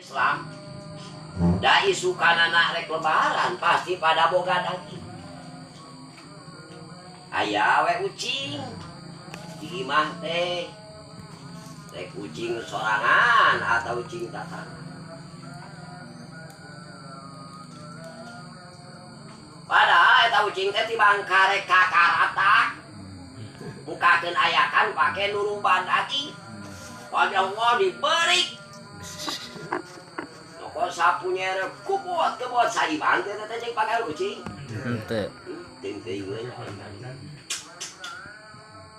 Islam da isukanana rek lebaran pasti pada boga daging. Aya we ucing di imah teh rek ucing sorangan atau ucing tatang. Padahal eta ucing teh tibang karek kakaratak bukakeun ayakan pake nuruban daging. Allah diberi kok sapunya kubot saibang teh teh jeung pakai ucing. Henteu. Teuing we.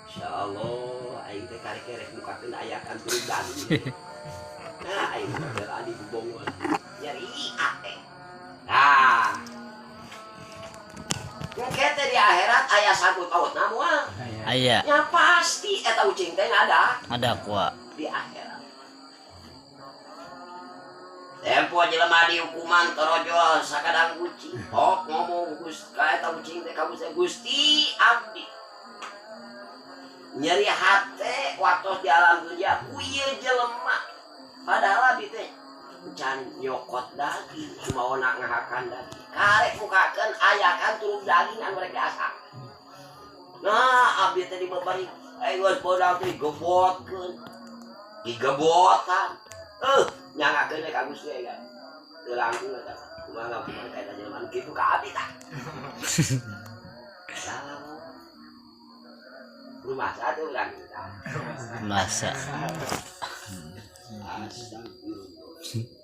Insyaallah aing teh karek rek bukakeun ayakan turun daging. Nah aing teh adi bubong nyari ate. Nah. Mungkin teh di akhirat aya sangkut pautna moal. Aya. Ya pasti eta ucing teh ada. Ada kuat. Di akhirat. Tempo jelema di hukuman torojol sakadang kucing. Oh ngomong Gusti ka eta ucing teh ka Gusti abdi. Nyeri hate waktu di alam dunia ku ieu jelema. Padahal abdi teh can nyokot daging, cuma nak ngahakan daging. Karek mukakeun ayakan turun daging anu rek diasak. Nah, abdi teh dibebari geus bodag teh gebotkeun. Digebotan. Nyangakeun ka Gusti ya. Teu langkung eta. Kumaha kumaha eta jelema kitu ka abdi tah. Rumah satu urang kita. Masa. Astagfirullah.